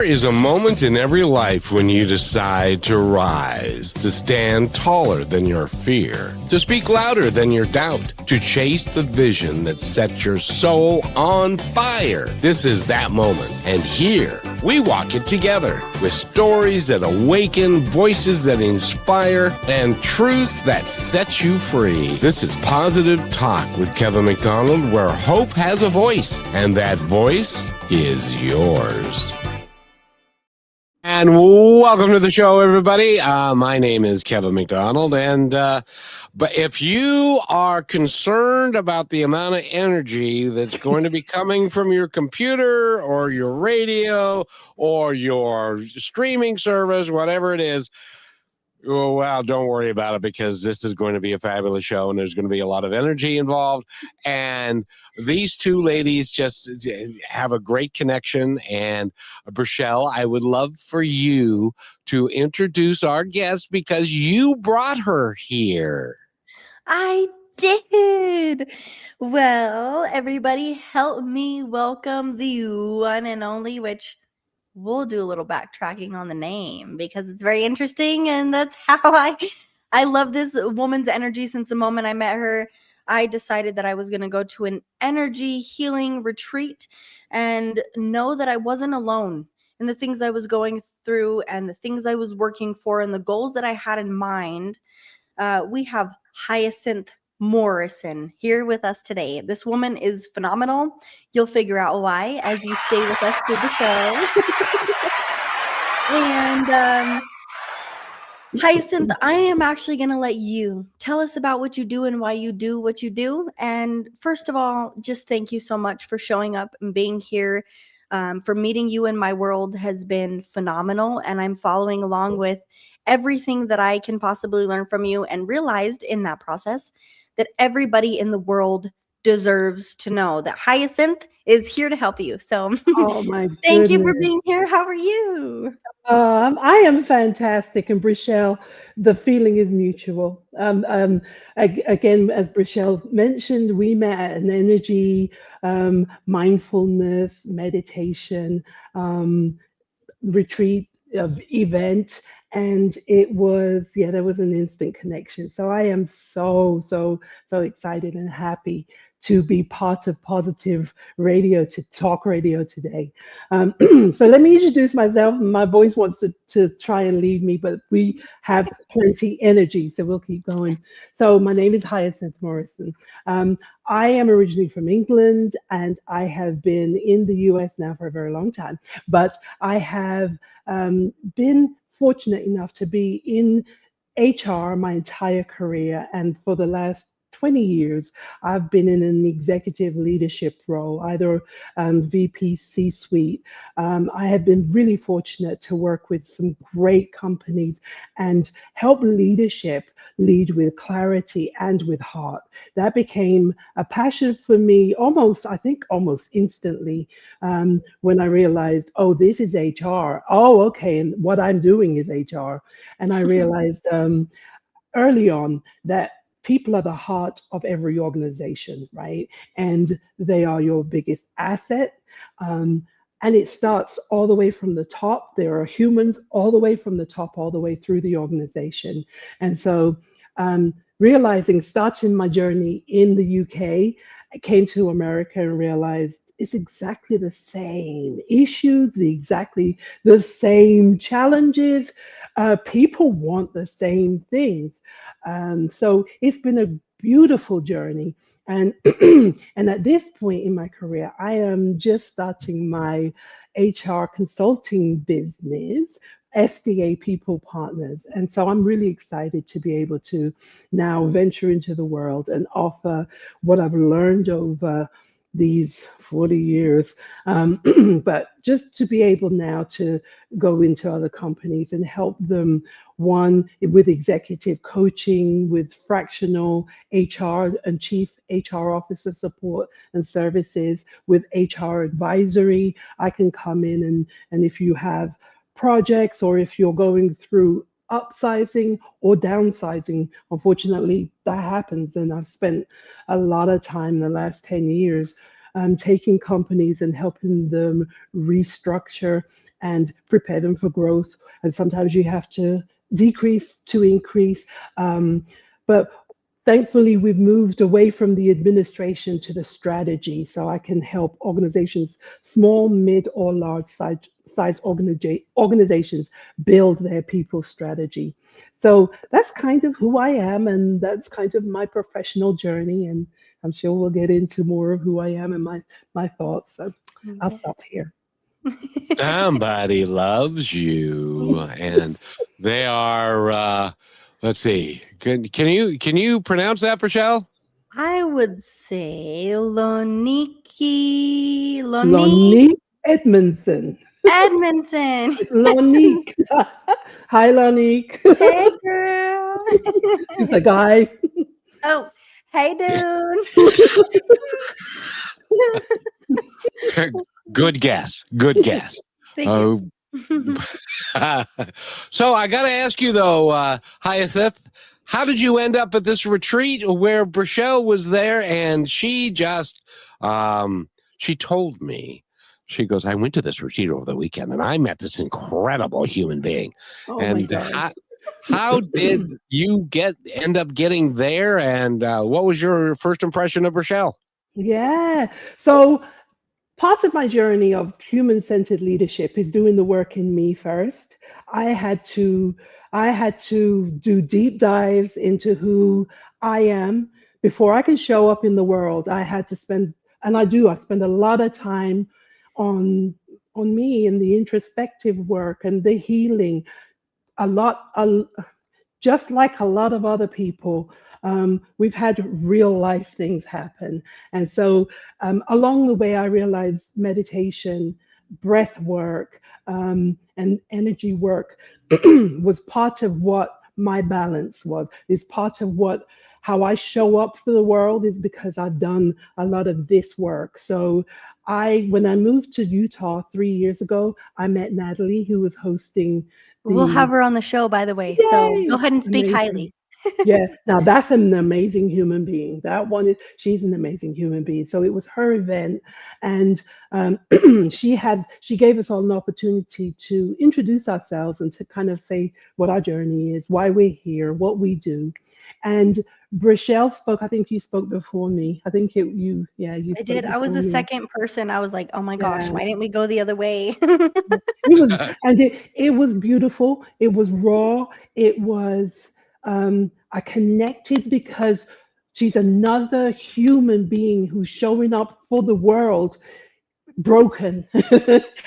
There is a moment in every life when you decide to rise, to stand taller than your fear, to speak louder than your doubt, to chase the vision that sets your soul on fire. This is that moment, and here we walk it together with stories that awaken, voices that inspire, and truths that set you free. This is Positive Talk with Kevin McDonald, where hope has a voice, and that voice is yours. And welcome to the show, everybody. My name is Kevin McDonald, and but if you are concerned about the amount of energy that's going to be coming from your computer or your radio or your streaming service, whatever it is, oh, well, don't worry about it, because this is going to be a fabulous show and there's going to be a lot of energy involved. And these two ladies just have a great connection. And Brichelle, I would love for you to introduce our guest because you brought her here. I did. Well, everybody help me welcome the one and only, which we'll do a little backtracking on the name because it's very interesting, and that's how I love this woman's energy. Since the moment I met her, I decided that I was going to go to an energy healing retreat and know that I wasn't alone in the things I was going through and the things I was working for and the goals that I had in mind. We have Hyacinth Morrison here with us today. This woman is phenomenal. You'll figure out why as you stay with us through the show. And Hyacinth, I am actually going to let you tell us about what you do and why you do what you do. And first of all, just thank you so much for showing up and being here. For meeting you in my world has been phenomenal, and I'm following along with everything that I can possibly learn from you, and realized in that process that everybody in the world deserves to know that Hyacinth is here to help you. So Oh my thank you for goodness. being here. How are you? I am fantastic, and Brichelle, the feeling is mutual. Again, as Brichelle mentioned, we met at an energy, mindfulness, meditation retreat event, and it was, yeah, there was an instant connection. So I am so excited and happy to be part of Positive Radio, to talk radio today. So let me introduce myself. My voice wants to try and leave me, but we have plenty energy, so we'll keep going. So my name is Hyacinth Morrison. I am originally from England, and I have been in the US now for a very long time, but I have been fortunate enough to be in HR my entire career, and for the last 20 years, I've been in an executive leadership role, either VP, C-suite. I have been really fortunate to work with some great companies and help leadership lead with clarity and with heart. That became a passion for me almost instantly when I realized, oh, this is HR. Oh, okay, and what I'm doing is HR. And I realized early on that people are the heart of every organization, right? And they are your biggest asset. And it starts all the way from the top. There are humans all the way from the top, all the way through the organization. And so realizing, starting my journey in the UK, I came to America and realized it's exactly the same issues, exactly the same challenges. People want the same things. So it's been a beautiful journey. And, and at this point in my career, I am just starting my HR consulting business, SDA People Partners. And so I'm really excited to be able to now venture into the world and offer what I've learned over these 40 years, but just to be able now to go into other companies and help them, one, with executive coaching, with fractional HR and chief HR officer support and services, with HR advisory. I can come in and if you have projects, or if you're going through upsizing or downsizing, unfortunately that happens, and I've spent a lot of time in the last 10 years taking companies and helping them restructure and prepare them for growth. And sometimes you have to decrease to increase. But thankfully, we've moved away from the administration to the strategy, so I can help organizations, small, mid, or large size organizations, build their people strategy. So that's kind of who I am, and that's kind of my professional journey. And I'm sure we'll get into more of who I am and my thoughts. So I'll stop here. Somebody loves you, and they are. Let's see. Can you pronounce that, Rochelle? I would say Lonique Lonique Edmondson. Edmondson. Lonique. Hi, Lonique. Hey, girl. He's a guy. Oh, hey, dude. Good guess. Good guess. Thank you. So I got to ask you though, Hyacinth, how did you end up at this retreat where Rochelle was there, and she just she told me, she goes, I went to this retreat over the weekend and I met this incredible human being. Oh, and how did you end up getting there, and what was your first impression of Rochelle? Yeah. So part of my journey of human-centered leadership is doing the work in me first. I had to do deep dives into who I am before I can show up in the world. I had to spend, and I spend a lot of time on me and the introspective work and the healing. Just like a lot of other people, we've had real life things happen. And so along the way, I realized meditation, breath work, and energy work was part of what my balance was, is part of how I show up for the world, is because I've done a lot of this work. So when I moved to Utah 3 years ago, I met Natalie, who was hosting. We'll have her on the show, by the way. Yay! So go ahead and speak highly. Yeah, now that's an amazing human being. She's an amazing human being. So it was her event, and she gave us all an opportunity to introduce ourselves and to kind of say what our journey is, why we're here, what we do. And Rochelle spoke. I think you spoke before me. I think you I did. I was the second person. I was like, oh my gosh, why didn't we go the other way? It was beautiful. It was raw. It was I connected because she's another human being who's showing up for the world broken.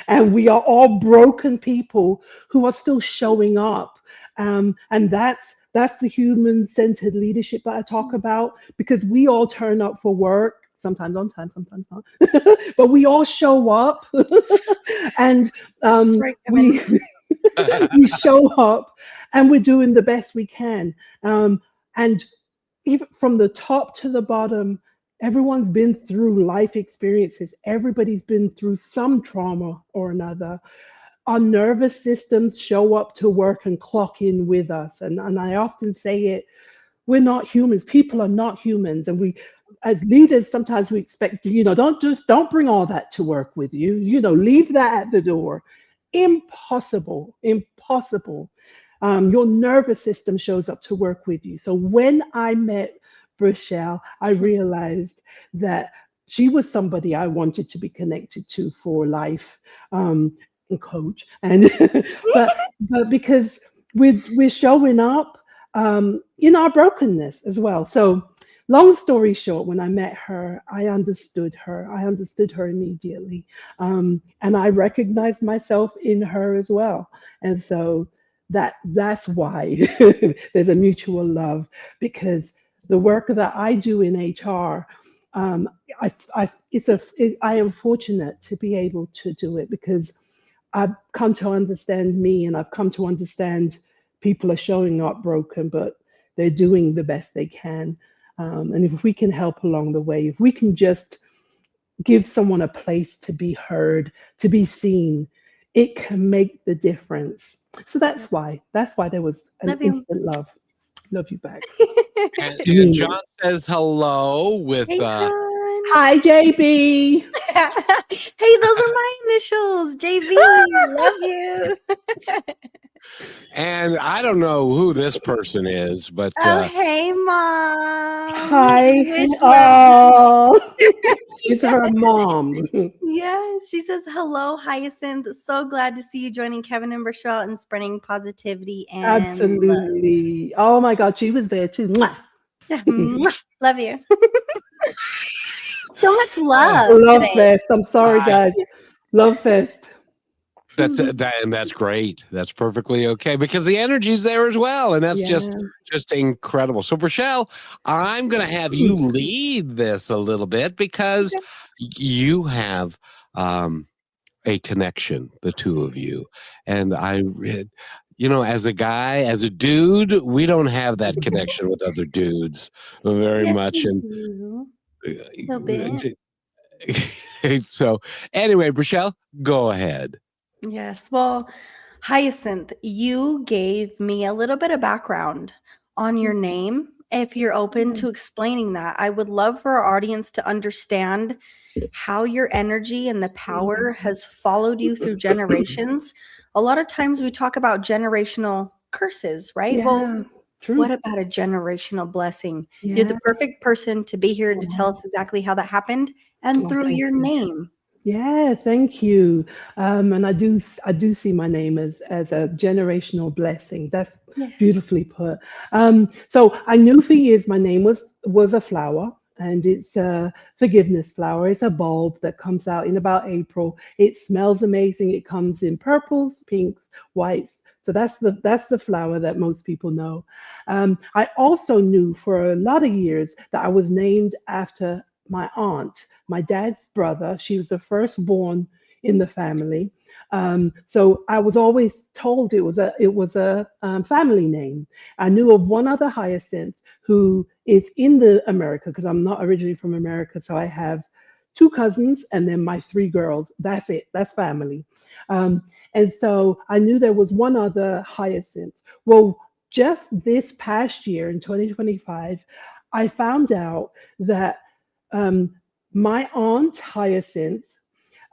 And we are all broken people who are still showing up. And that's the human-centered leadership that I talk about, because we all turn up for work, sometimes on time, sometimes not, but we all show up. And we show up and we're doing the best we can. And even from the top to the bottom, everyone's been through life experiences. Everybody's been through some trauma or another. Our nervous systems show up to work and clock in with us. And I often say it, we're not humans. People are not humans. And we, as leaders, sometimes we expect, don't bring all that to work with you. Leave that at the door. Impossible. Your nervous system shows up to work with you. So when I met Rochelle, I realized that she was somebody I wanted to be connected to for life. And coach, and but because we're showing up in our brokenness as well. So long story short, when I met her, I understood her immediately, and I recognized myself in her as well. And so that's why there's a mutual love, because the work that I do in HR, I am fortunate to be able to do it, because I've come to understand me, and I've come to understand people are showing up broken, but they're doing the best they can. And if we can help along the way, if we can just give someone a place to be heard, to be seen, it can make the difference. So that's why there was an instant love. Love you back. And John says hello with hey, John. Hi, JB. Hey, those are my initials. JV. Love you. And I don't know who this person is, but Oh, hey, Mom. Hi. Wish love. Oh, it's her mom. Yes, she says, hello, Hyacinth. So glad to see you joining Kevin and Rochelle and spreading positivity and love. Absolutely. Oh my God, she was there too. Mwah. Mwah. Love you. So much uh, love Love today. fest. I'm sorry, I, guys. Love fest. that's great. That's perfectly okay because the energy's there as well, and that's Yeah. just incredible. So, Rochelle, I'm going to have you lead this a little bit because Okay. you have a connection, the two of you, and as a guy, as a dude, we don't have that connection with other dudes very Yes, much, we and do. A bit. so anyway, Rochelle, go ahead. Yes. Well, Hyacinth, you gave me a little bit of background on your name. If you're open to explaining that, I would love for our audience to understand how your energy and the power has followed you through generations. A lot of times we talk about generational curses, right? Well, Yeah. what True. about a generational blessing? You're Yeah. the perfect person to be here to tell us exactly how that happened and Oh, through thank your you. name. Yeah, thank you. And I do see my name as a generational blessing. That's Yes. beautifully put. So I knew for years my name was a flower, and it's a forgiveness flower. It's a bulb that comes out in about April. It smells amazing. It comes in purples, pinks, whites. So that's the flower that most people know. I also knew for a lot of years that I was named after my aunt, my dad's brother. She was the firstborn in the family. So I was always told it was a family name. I knew of one other Hyacinth who is in the America because I'm not originally from America. So I have two cousins and then my three girls. That's it. That's family. Um, and so I knew there was one other Hyacinth. Well, just this past year in 2025, I found out that um, my aunt Hyacinth,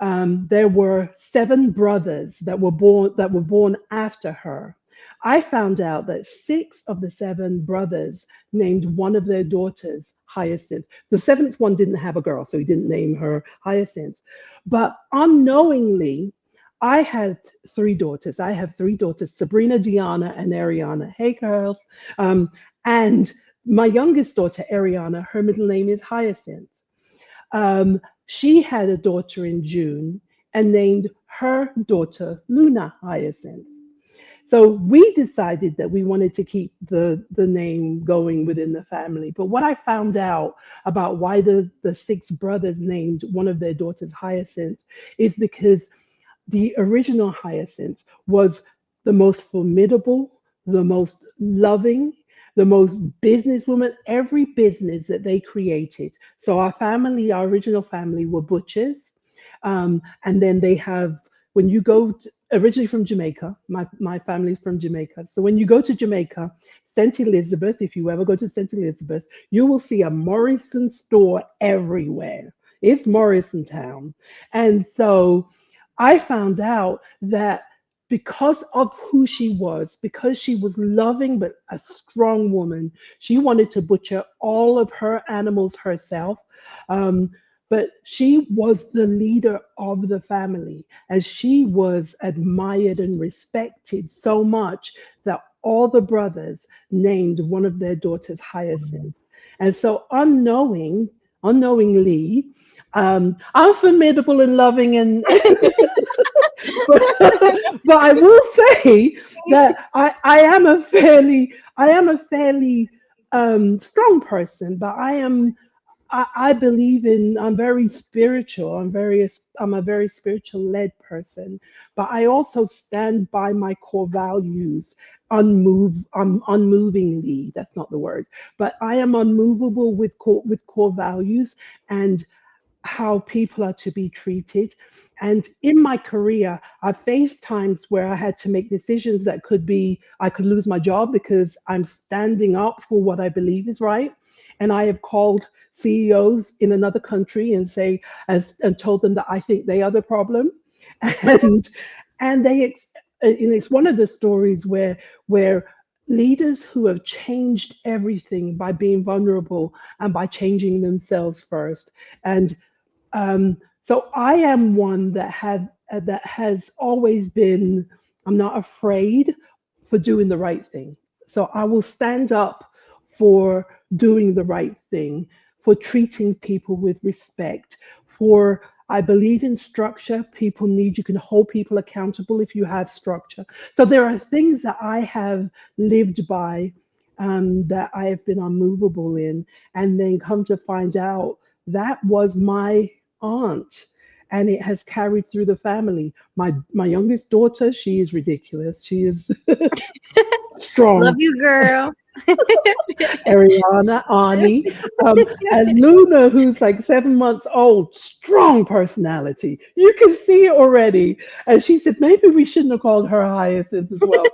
there were seven brothers that were born after her. I found out that six of the seven brothers named one of their daughters Hyacinth. The seventh one didn't have a girl, so he didn't name her Hyacinth. But unknowingly, I had three daughters. I have three daughters, Sabrina, Diana, and Ariana. Hey, girls. And my youngest daughter, Ariana, her middle name is Hyacinth. She had a daughter in June and named her daughter Luna Hyacinth. So we decided that we wanted to keep the name going within the family. But what I found out about why the six brothers named one of their daughters Hyacinth is because the original Hyacinth was the most formidable, the most loving, the most businesswoman, every business that they created. So our family, our original family were butchers. And then they have, when you go to, originally from Jamaica, my family's from Jamaica. So when you go to Jamaica, St. Elizabeth, if you ever go to St. Elizabeth, you will see a Morrison store everywhere. It's Morrison Town. And so I found out that because of who she was, because she was loving but a strong woman, she wanted to butcher all of her animals herself. Um, but she was the leader of the family, and she was admired and respected so much that all the brothers named one of their daughters Hyacinth. And so, unknowingly, I'm formidable and loving, and but I will say that I am a fairly strong person, but I believe I'm very spiritual. I'm a very spiritual led person, but I also stand by my core values unmovingly. That's not the word, but I am unmovable with core values and how people are to be treated. And in my career, I've faced times where I had to make decisions that I could lose my job because I'm standing up for what I believe is right. and I have called CEOs in another country and and told them that I think they are the problem, and and it's one of the stories where leaders who have changed everything by being vulnerable and by changing themselves first. And so I am one that has always been, I'm not afraid for doing the right thing. So I will stand up for doing the right thing, for treating people with respect, for I believe in structure. People need, you can hold people accountable if you have structure. So there are things that I have lived by, that I have been unmovable in, and then come to find out that was my aunt, and it has carried through the family. My youngest daughter, she is ridiculous. She is Love strong. you, girl. Ariana, Ani, and Luna, who's like 7 months old, strong personality. You can see it already. And she said, maybe we shouldn't have called her Hyacinth as well.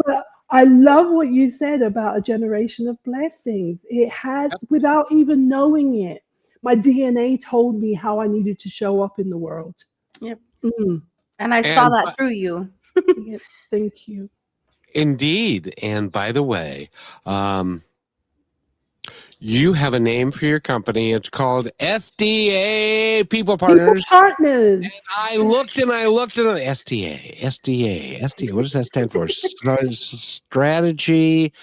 But I love what you said about a generation of blessings. It has, without even knowing it, my DNA told me how I needed to show up in the world. Yep. Mm, And I saw that through you. yeah, thank you. Indeed. And by the way, you have a name for your company. It's called SDA People People Partners. partners. I looked and SDA. What does that stand for? Strategy,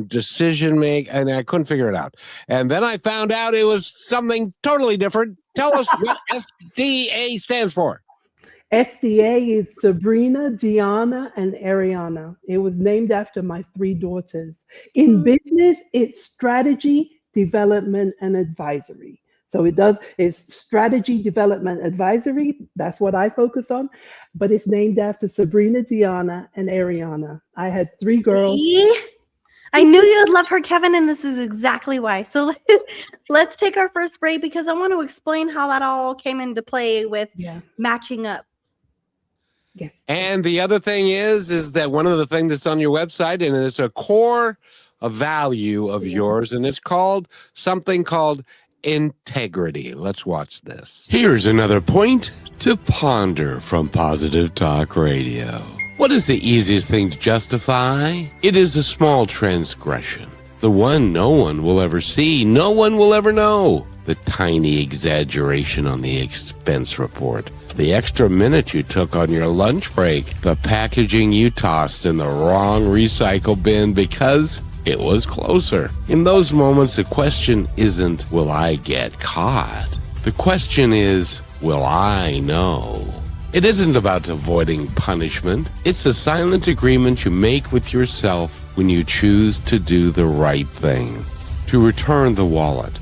decision make, and I couldn't figure it out. And then I found out it was something totally different. Tell us what SDA stands for. SDA is Sabrina, Diana, and Ariana. It was named after my 3 daughters. In business, it's strategy, development, and advisory. So it's strategy, development, advisory. That's what I focus on. But it's named after Sabrina, Diana, and Ariana. I had 3 girls. See? I knew you would love her, Kevin, and this is exactly why. So let's take our first break because I want to explain how that all came into play with matching up. Yes. And the other thing is that one of the things that's on your website, and it's a core value of yours, and it's something called integrity. Let's watch this. Here's another point to ponder from Positive Talk Radio. What is the easiest thing to justify? It is a small transgression. The one no one will ever see, no one will ever know. The tiny exaggeration on the expense report. The extra minute you took on your lunch break. The packaging you tossed in the wrong recycle bin because it was closer. In those moments, the question isn't, will I get caught? The question is, will I know? It isn't about avoiding punishment. It's a silent agreement you make with yourself when you choose to do the right thing. To return the wallet.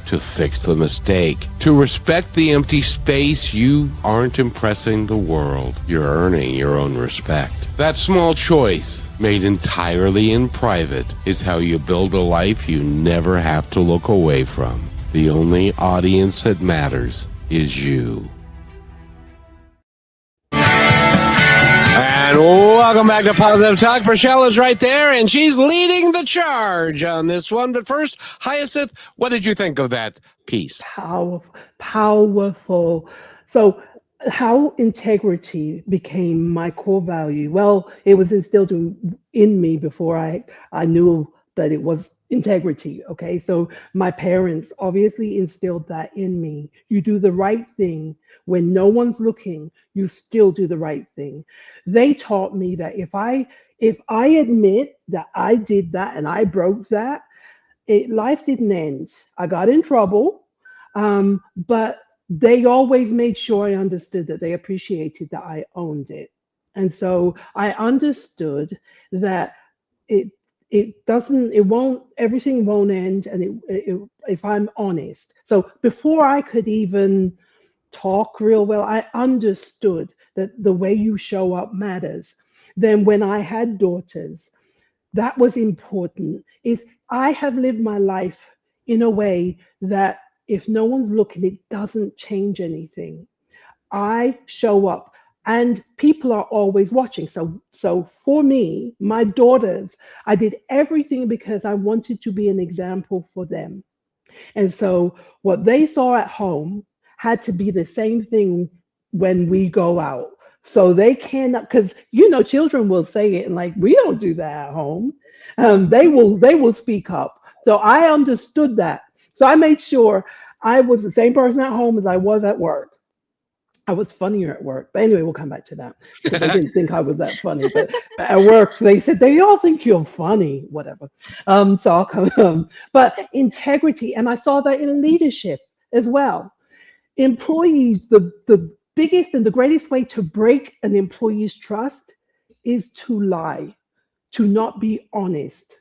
To fix the mistake. To respect the empty space. You aren't impressing the world. You're earning your own respect. That small choice, made entirely in private, is how you build a life you never have to look away from. The only audience that matters is you. And welcome back to Positive Talk. Michelle is right there, and she's leading the charge on this one. But first, Hyacinth, what did you think of that piece? Powerful. So how integrity became my core value. Well, it was instilled in me before I knew that it was integrity. Okay. So my parents obviously instilled that in me. You do the right thing when no one's looking, you still do the right thing. They taught me that if I admit that I did that and I broke that, life didn't end. I got in trouble, but they always made sure I understood that they appreciated that I owned it. And so I understood that everything won't end, and if I'm honest. So before I could even talk real well, I understood that the way you show up matters. Then when I had daughters, that was important. I have lived my life in a way that if no one's looking, it doesn't change anything. I show up. and people are always watching. So for me, my daughters, I did everything because I wanted to be an example for them. And so what they saw at home had to be the same thing when we go out. So they cannot, because children will say it and like, we don't do that at home. They will speak up. So I understood that. So I made sure I was the same person at home as I was at work. I was funnier at work. But anyway, we'll come back to that because they didn't think I was that funny. But at work, they said, they all think you're funny, whatever. So I'll come. But integrity, and I saw that in leadership as well. Employees, the biggest and the greatest way to break an employee's trust is to lie, to not be honest.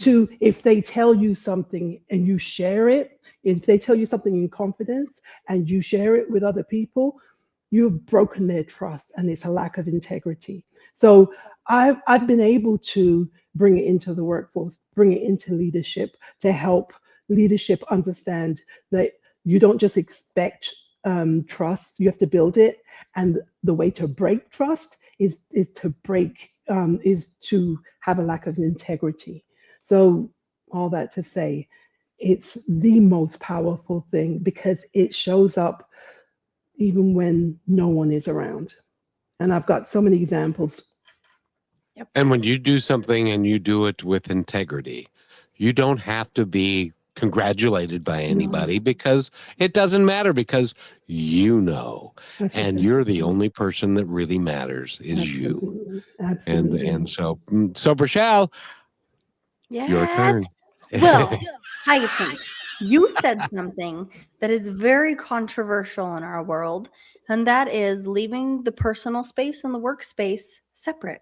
To, if they tell you something and you share it, if they tell you something in confidence and you share it with other people, you've broken their trust, and it's a lack of integrity. So I've been able to bring it into the workforce, bring it into leadership, to help leadership understand that you don't just expect trust, you have to build it. And the way to break trust is to have a lack of integrity. So all that to say, it's the most powerful thing because it shows up even when no one is around. And I've got so many examples. And when you do something and you do it with integrity, you don't have to be congratulated by anybody because it doesn't matter, because and you're the only person that really matters is you. Absolutely. And so Rochelle, your turn. Well, Hyacinth, you said something that is very controversial in our world, and that is leaving the personal space and the workspace separate.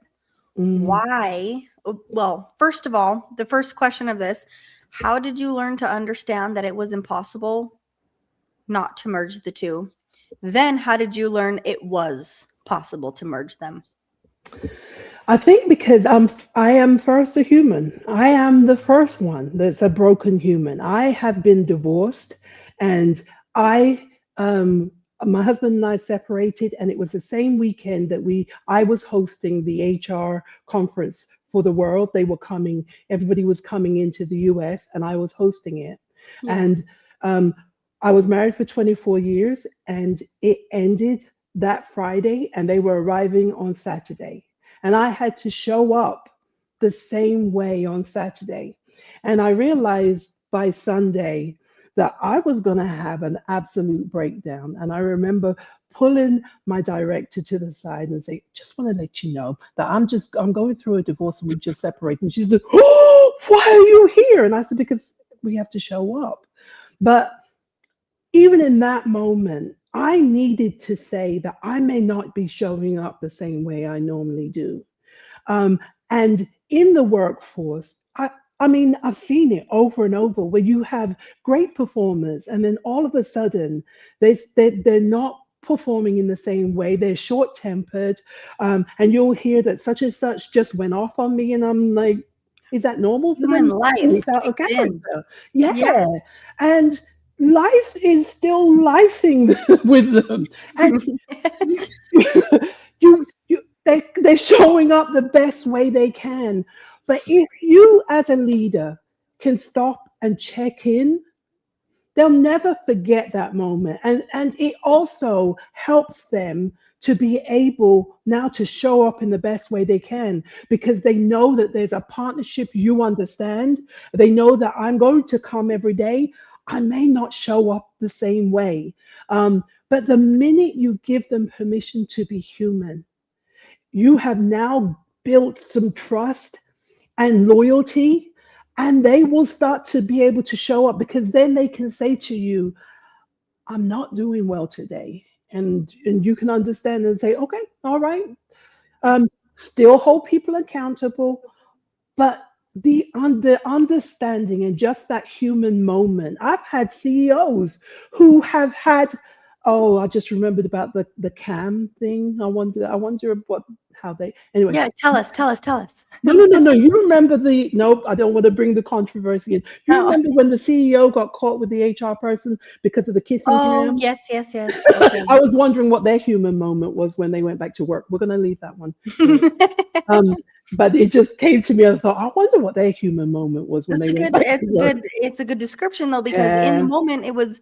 Why? Well, first of all, the first question of this, how did you learn to understand that it was impossible not to merge the two? Then how did you learn it was possible to merge them? I think because I am first a human. I am the first one that's a broken human. I have been divorced, and my husband and I separated, and it was the same weekend that I was hosting the HR conference for the world. They were coming, everybody was coming into the US, and I was hosting it. Yeah. And I was married for 24 years, and it ended that Friday, and they were arriving on Saturday. And I had to show up the same way on Saturday. And I realized by Sunday that I was going to have an absolute breakdown. And I remember pulling my director to the side and say, just want to let you know that I'm going through a divorce and we just separated. And she's like, oh, why are you here? And I said, because we have to show up. But even in that moment, I needed to say that I may not be showing up the same way I normally do. And in the workforce, I mean, I've seen it over and over where you have great performers and then all of a sudden they're not performing in the same way. They're short-tempered, and you'll hear that such and such just went off on me, and I'm like, is that normal for them? It's out of character. Yeah. And life is still lifing with them, and they're showing up the best way they can. But if you as a leader can stop and check in, they'll never forget that moment. And it also helps them to be able now to show up in the best way they can, because they know that there's a partnership you understand. They know that I'm going to come every day. I may not show up the same way. But the minute you give them permission to be human, you have now built some trust and loyalty, and they will start to be able to show up, because then they can say to you, I'm not doing well today. And you can understand and say, okay, all right. Still hold people accountable, but the understanding and just that human moment. I've had CEOs who have had Oh, I just remembered about the cam thing. I wonder how they, anyway. Yeah, tell us. No. You remember nope, I don't want to bring the controversy in. You No. remember when the CEO got caught with the HR person because of the kissing Oh, cam? yes. Okay. I was wondering what their human moment was when they went back to work. We're going to leave that one. Right. Um, but it just came to me. I thought, I wonder what their human moment was when they went back to work. It's a good description though, because in the Yeah, moment it was,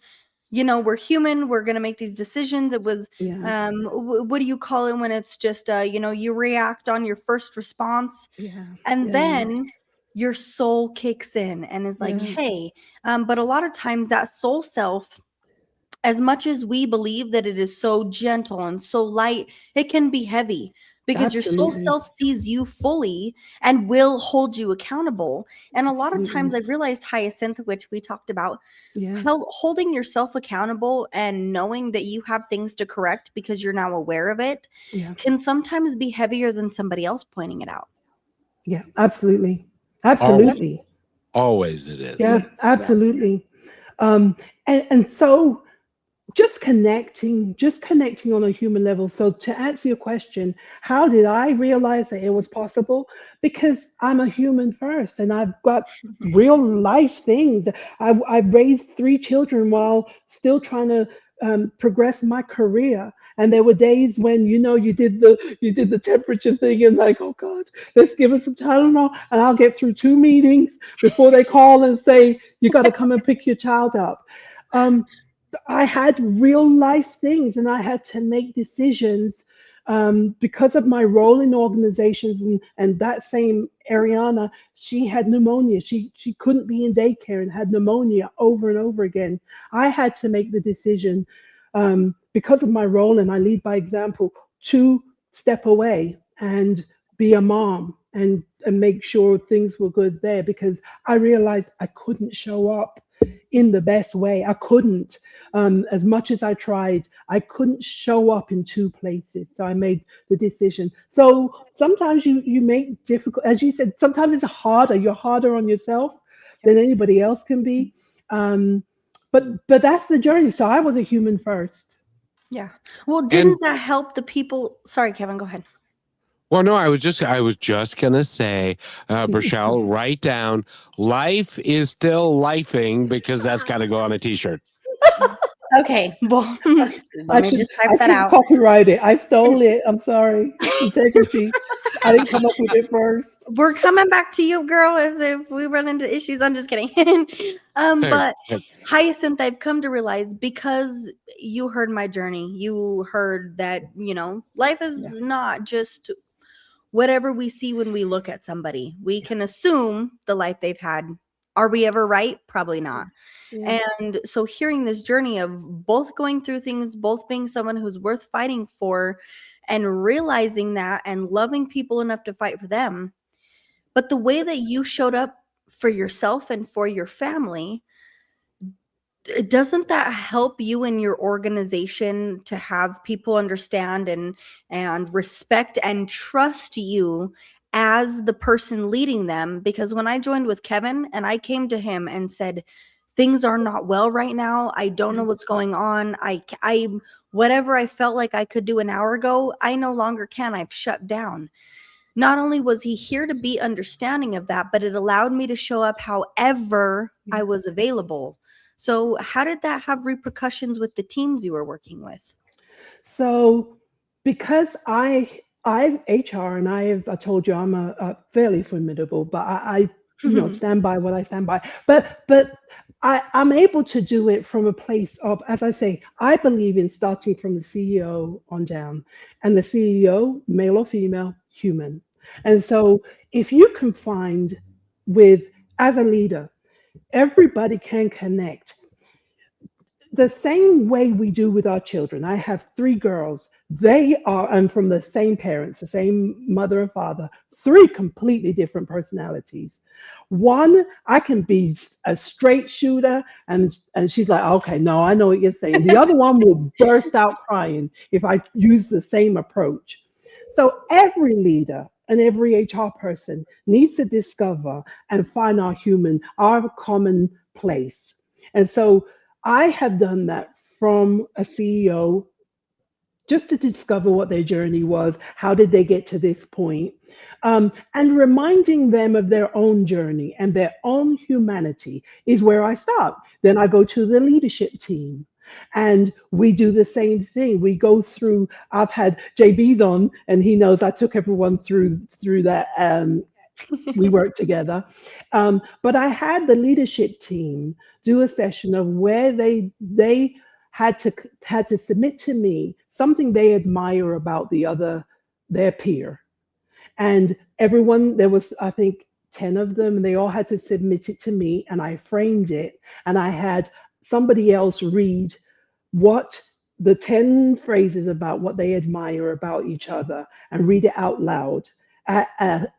we're human, we're going to make these decisions. It was, yeah, what do you call it when it's just, you react on your first response, yeah, and yeah, then your soul kicks in and is like, yeah. hey, but a lot of times that soul self, as much as we believe that it is so gentle and so light, it can be heavy because your soul Absolutely, self sees you fully and will hold you accountable. And a lot of times absolutely. I've realized, Hyacinth, which we talked about, Yeah, holding yourself accountable and knowing that you have things to correct because you're now aware of it yeah, can sometimes be heavier than somebody else pointing it out. yeah. Absolutely, Always, absolutely. always it is. Yeah, Yeah. absolutely. Um, and so just connecting on a human level. So to answer your question, how did I realize that it was possible? Because I'm a human first, and I've got real life things. I've raised 3 children while still trying to progress my career. And there were days when you did the temperature thing and like, oh God, let's give us some Tylenol, and I'll get through 2 meetings before they call and say you got to come and pick your child up. Um, I had real life things, and I had to make decisions because of my role in organizations. And that same Ariana, she had pneumonia. She couldn't be in daycare and had pneumonia over and over again. I had to make the decision because of my role, and I lead by example, to step away and be a mom and make sure things were good there, because I realized I couldn't show up in the best way. I couldn't, as much as I tried, I couldn't show up in 2 places. So I made the decision. So sometimes you make difficult, as you said, sometimes it's harder. You're harder on yourself than anybody else can be. Um, but that's the journey. So I was a human first. Yeah. Well, And didn't that help the people? Sorry, Kevin, go ahead. well, no, I was just gonna say, Brachelle, write down "life is still lifing" because that's got to go on a T-shirt. Okay. Well, I let me should just type I that shouldn't out. copyright it. I stole it. I'm sorry. Integrity. I didn't come up with it first. We're coming back to you, girl, if we run into issues. I'm just kidding. But Hyacinth, I've come to realize, because you heard my journey, you heard that, life Yeah. is not just whatever we see when we look at somebody. We can assume the life they've had. Are we ever right? Probably not. Yeah. And so hearing this journey of both going through things, both being someone who's worth fighting for, and realizing that and loving people enough to fight for them. But the way that you showed up for yourself and for your family, doesn't that help you in your organization to have people understand and respect and trust you as the person leading them? Because when I joined with Kevin and I came to him and said, things are not well right now, I don't know Yeah. what's going on, I whatever I felt like I could do an hour ago, I no longer can. I've shut down. Not only was he here to be understanding of that, but it allowed me to show up however I Yeah. was available. So how did that have repercussions with the teams you were working with? So because I'm HR, and I told you I'm a fairly formidable, but I stand by what I stand by. But I'm able to do it from a place of, as I say, I believe in starting from the CEO on down, and the CEO, male or female, human. And so if you can find with, as a leader, everybody can connect the same way we do with our children. I have 3 girls. They are, and from the same parents, the same mother and father, 3 completely different personalities. One, I can be a straight shooter, and she's like, okay, no, I know what you're saying. The other one will burst out crying if I use the same approach. So every leader and every HR person needs to discover and find our common place. And so I have done that from a CEO just to discover what their journey was. How did they get to this point? And reminding them of their own journey and their own humanity is where I start. Then I go to the leadership team. And we do the same thing. We go through, I've had JB's on, and he knows I took everyone through that. We worked together. But I had the leadership team do a session of where they had to submit to me something they admire about their peer. And everyone, there was, I think, 10 of them, and they all had to submit it to me, and I framed it, and I had somebody else read what the 10 phrases about what they admire about each other and read it out loud at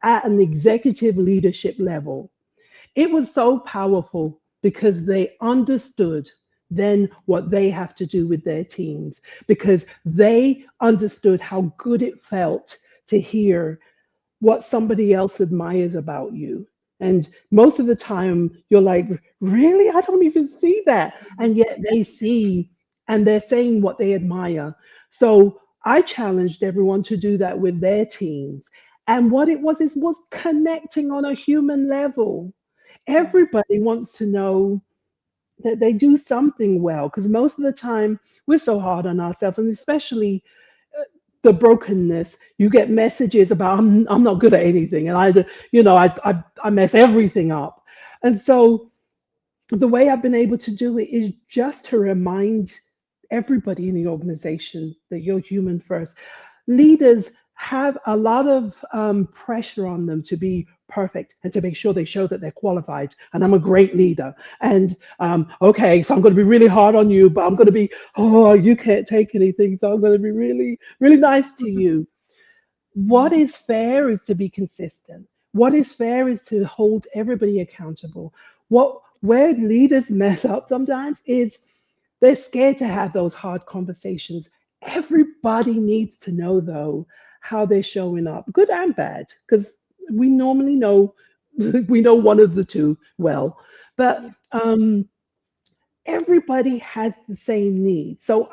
an executive leadership level. It was so powerful because they understood then what they have to do with their teams, because they understood how good it felt to hear what somebody else admires about you. And most of the time you're like, really? I don't even see that. And yet they see, and they're saying what they admire. So I challenged everyone to do that with their teams. And what it was connecting on a human level. Everybody wants to know that they do something well, because most of the time we're so hard on ourselves, and especially the brokenness. You get messages about I'm not good at anything, and I mess everything up. And so the way I've been able to do it is just to remind everybody in the organization that you're human first. Leaders have a lot of pressure on them to be perfect and to make sure they show that they're qualified. And I'm a great leader. And okay, so I'm going to be really hard on you, but I'm going to be, you can't take anything, so I'm going to be really, really nice to you. What is fair is to be consistent. What is fair is to hold everybody accountable. Where leaders mess up sometimes is they're scared to have those hard conversations. Everybody needs to know, though, how they're showing up, good and bad, because we normally know we know one of the two well, but everybody has the same need. So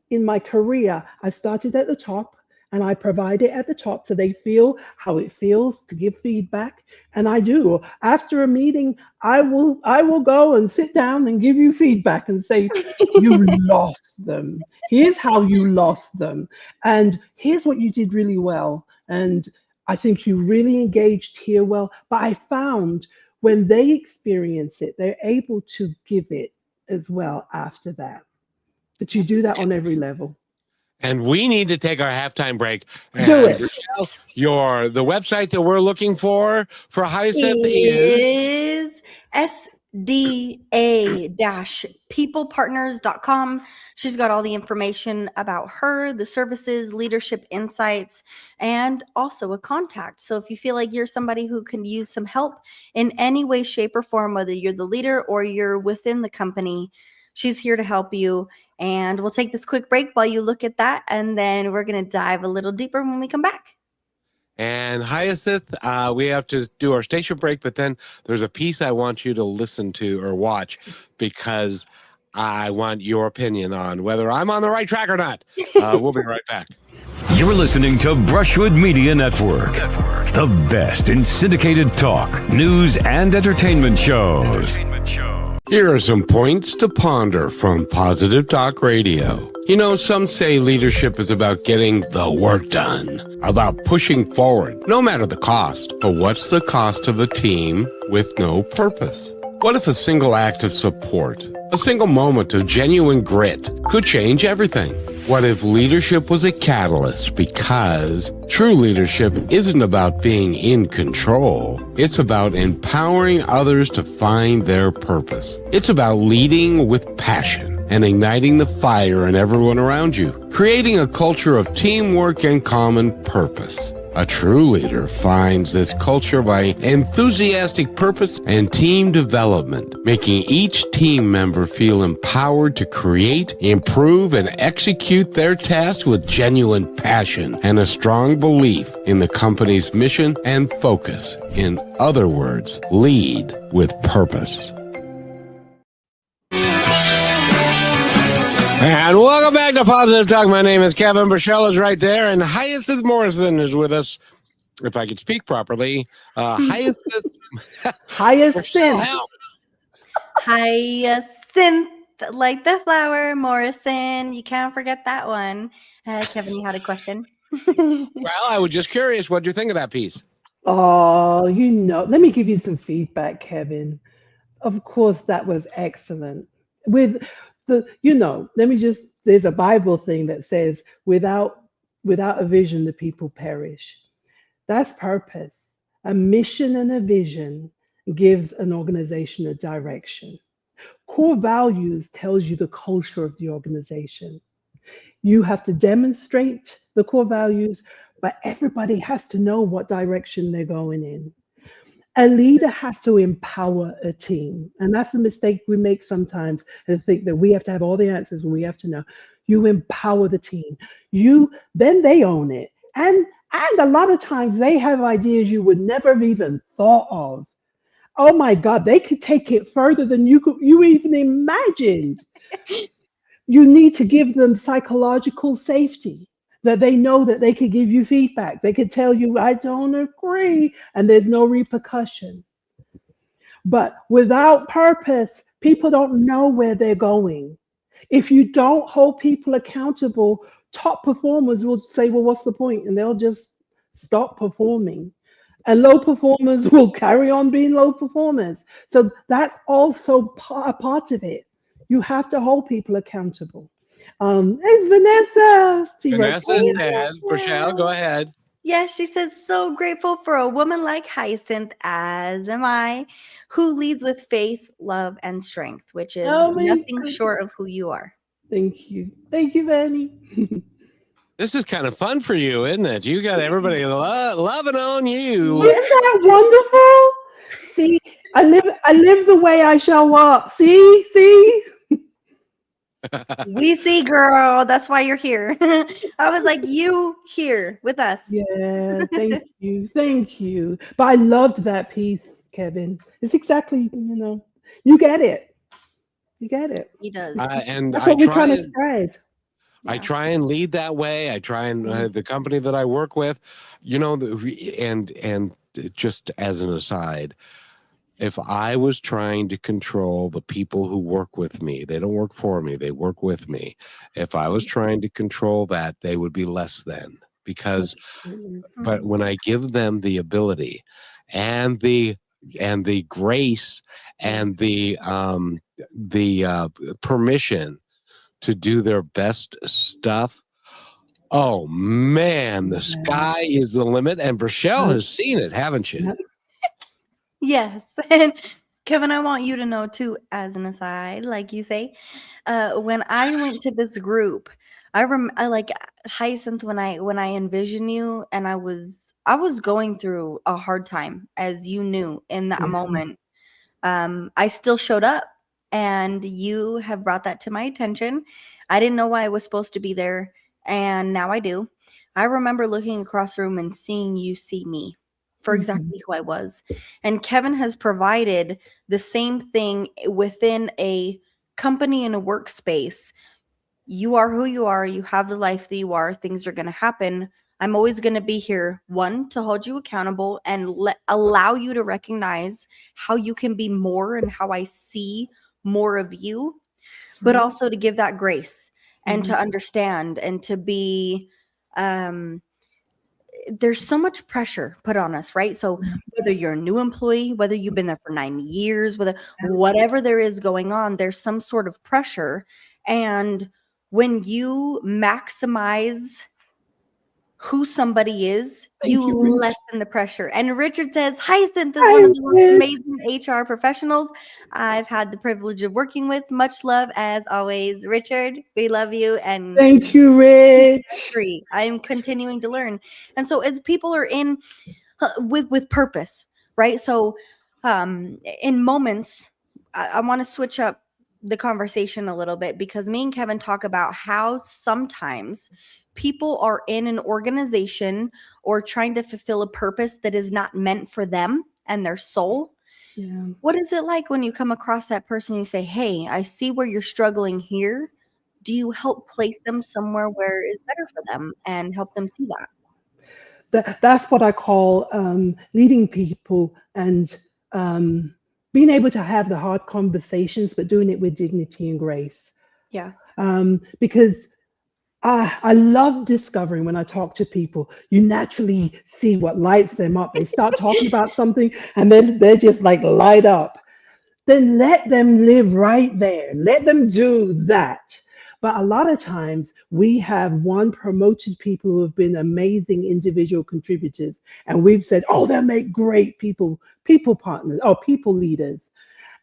in my career, I started at the top, and I provide it at the top so they feel how it feels to give feedback. And I do. After a meeting, I will go and sit down and give you feedback and say, you lost them. Here's how you lost them. And here's what you did really well. And I think you really engaged here well. But I found when they experience it, they're able to give it as well after that. But you do that on every level. And we need to take our halftime break. Do it. Michelle, the website that we're looking for Hyacinth is SDA-peoplepartners.com. She's got all the information about her, the services, leadership insights, and also a contact. So if you feel like you're somebody who can use some help in any way, shape, or form, whether you're the leader or you're within the company, she's here to help you. And we'll take this quick break while you look at that, and then we're going to dive a little deeper when we come back. And Hyacinth, we have to do our station break, but then there's a piece I want you to listen to or watch, because I want your opinion on whether I'm on the right track or not. We'll be right back. You're listening to Brushwood Media Network, the best in syndicated talk, news, and entertainment shows. Here are some points to ponder from Positive Talk Radio. You know, some say leadership is about getting the work done, about pushing forward, no matter the cost. But what's the cost of a team with no purpose? What if a single act of support, a single moment of genuine grit could change everything? What if leadership was a catalyst? Because true leadership isn't about being in control. It's about empowering others to find their purpose. It's about leading with passion and igniting the fire in everyone around you, creating a culture of teamwork and common purpose. A true leader finds this culture by enthusiastic purpose and team development, making each team member feel empowered to create, improve, and execute their tasks with genuine passion and a strong belief in the company's mission and focus. In other words, lead with purpose. And welcome back to Positive Talk. My name is Kevin. Brachelle is right there, and Hyacinth Morrison is with us. If I could speak properly, Hyacinth. Hyacinth. Help. Hyacinth, like the flower, Morrison. You can't forget that one. Kevin, you had a question? Well, I was just curious. What do you think of that piece? Oh, let me give you some feedback, Kevin. Of course, that was excellent. There's a Bible thing that says, without a vision, the people perish. That's purpose. A mission and a vision gives an organization a direction. Core values tells you the culture of the organization. You have to demonstrate the core values, but everybody has to know what direction they're going in. A leader has to empower a team. And that's a mistake we make sometimes, and think that we have to have all the answers and we have to know. You empower the team. Then they own it. And a lot of times they have ideas you would never have even thought of. Oh my God, they could take it further than you even imagined. You need to give them psychological safety, that they know that they could give you feedback. They could tell you, I don't agree, and there's no repercussion. But without purpose, people don't know where they're going. If you don't hold people accountable, top performers will say, well, what's the point? And they'll just stop performing. And low performers will carry on being low performers. So that's also a part of it. You have to hold people accountable. It's Vanessa. Vanessa says, Brachelle, go ahead. Yes, she says, so grateful for a woman like Hyacinth, as am I, who leads with faith, love, and strength, which is nothing short of who you are. Thank you. Thank you, Vanny. This is kind of fun for you, isn't it? You got everybody loving on you. Isn't that wonderful? See, I live the way I show up. See? We see, girl. That's why you're here. I was like, you here with us. Yeah, thank you. But I loved that piece, Kevin. It's exactly, you get it. He does. And that's what we're trying to spread. I try and lead that way. I try and the company that I work with, and just as an aside, if I was trying to control the people who work with me, they don't work for me, they work with me. If I was trying to control that, they would be less than, but when I give them the ability and the grace and the permission to do their best stuff, oh man, the sky is the limit. And Brachelle has seen it, haven't you? Yes. And Kevin, I want you to know too, as an aside, like you say, when I went to this group, I like Hyacinth, when I envision you, and I was going through a hard time, as you knew in that moment. I still showed up, and you have brought that to my attention. I didn't know why I was supposed to be there, and now I do. I remember looking across the room and seeing you see me for exactly who I was. And Kevin has provided the same thing within a company and a workspace. You are who you are. You have the life that you are. Things are going to happen. I'm always going to be here, one, to hold you accountable and allow you to recognize how you can be more and how I see more of you, but also to give that grace and to understand and to be, there's so much pressure put on us, right? So whether you're a new employee, whether you've been there for 9 years, whatever there is going on, there's some sort of pressure. And when you maximize who somebody is, you lessen the pressure. And Richard says, Hyacinth is one of the most amazing HR professionals I've had the privilege of working with. Much love, as always. Richard, we love you. And thank you, Rich. I'm continuing to learn. And so as people are in with purpose, right? So in moments, I want to switch up the conversation a little bit, because me and Kevin talk about how sometimes people are in an organization or trying to fulfill a purpose that is not meant for them and their soul. What is it like when you come across that person and you say, hey, I see where you're struggling here. do you help place them somewhere where is better for them and help them see that? That's what I call leading people and being able to have the hard conversations, but doing it with dignity and grace. Yeah. Because I love discovering when I talk to people, you naturally see what lights them up. They start talking about something and then they're just like light up. Then let them live right there. Let them do that. But a lot of times we have promoted people who have been amazing individual contributors. And we've said, oh, they'll make great people partners or people leaders.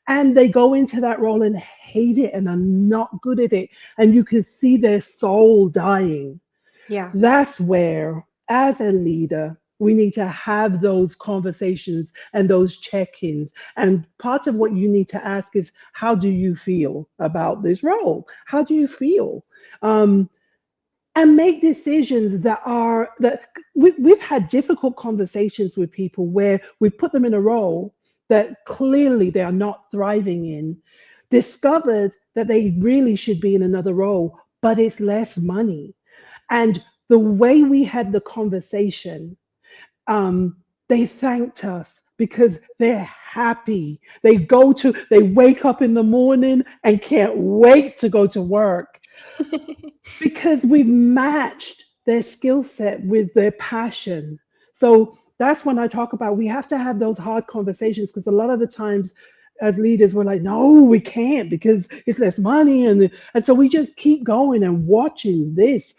And they go into that role and hate it and are not good at it. And you can see their soul dying. Yeah. That's where, as a leader, we need to have those conversations and those check-ins. And part of what you need to ask is, how do you feel about this role? How do you feel? And make decisions that we've had difficult conversations with people where we put them in a role that clearly they are not thriving in, discovered that they really should be in another role, but it's less money. And the way we had the conversation, they thanked us because they're happy. They wake up in the morning and can't wait to go to work because we've matched their skill set with their passion. So that's when I talk about we have to have those hard conversations, because a lot of the times as leaders, we're like, no, we can't because it's less money. And so we just keep going and watching this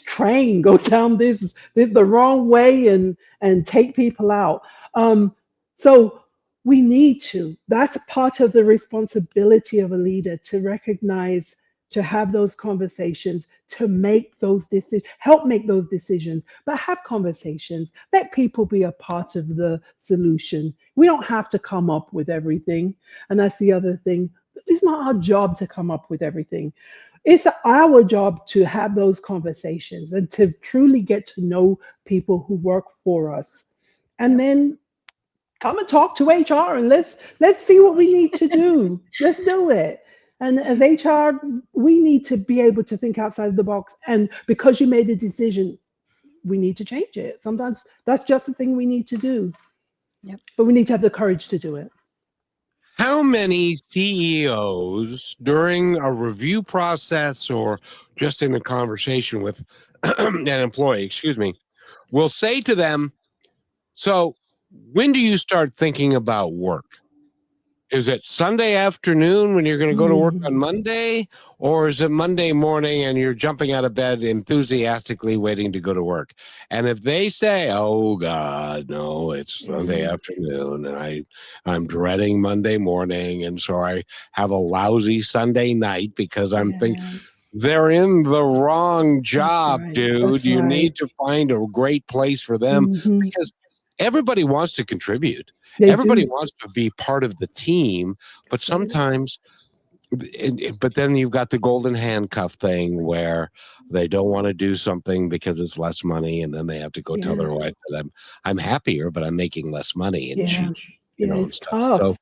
train go down this the wrong way and take people out. So we need to. That's part of the responsibility of a leader, to recognize, to have those conversations, to make those decisions, help make those decisions, but have conversations. Let people be a part of the solution. We don't have to come up with everything. And that's the other thing. It's not our job to come up with everything. It's our job to have those conversations and to truly get to know people who work for us. And then come and talk to HR and let's see what we need to do. Let's do it. And as HR, we need to be able to think outside the box. And because you made a decision, we need to change it. Sometimes that's just the thing we need to do. Yep. But we need to have the courage to do it. How many CEOs during a review process or just in a conversation with an employee, will say to them, so when do you start thinking about work? Is it Sunday afternoon when you're going to go to work on Monday? Or is it Monday morning and you're jumping out of bed enthusiastically waiting to go to work? And if they say, oh, God, no, it's Sunday afternoon and I'm dreading Monday morning, and so I have a lousy Sunday night because I'm thinking, they're in the wrong job, dude. You need to find a great place for them because everybody wants to contribute. Everybody wants to be part of the team, but sometimes, but then you've got the golden handcuff thing where they don't want to do something because it's less money, and then they have to go tell their wife that I'm happier, but I'm making less money, and it's tough. So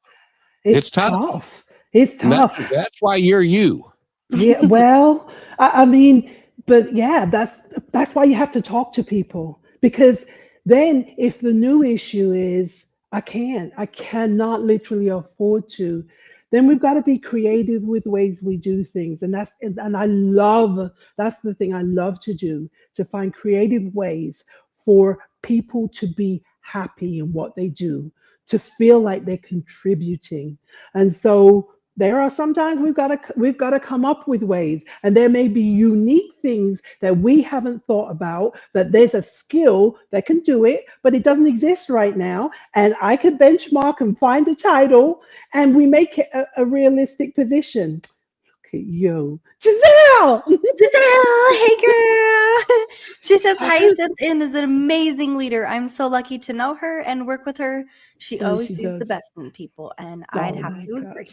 it's tough. It's tough. That's why you're you. Yeah, well, I mean, but yeah, that's why you have to talk to people, because then if the new issue is I cannot literally afford to, then we've got to be creative with ways we do things. And that's the thing I love to do, to find creative ways for people to be happy in what they do, to feel like they're contributing. And so there are sometimes we've got to come up with ways, and there may be unique things that we haven't thought about, that there's a skill that can do it, but it doesn't exist right now. And I could benchmark and find a title, and we make it a realistic position. Look at you, Giselle. Hey girl. She says Hyacinth is an amazing leader. I'm so lucky to know her and work with her. She always sees the best in people, and I'd have to agree.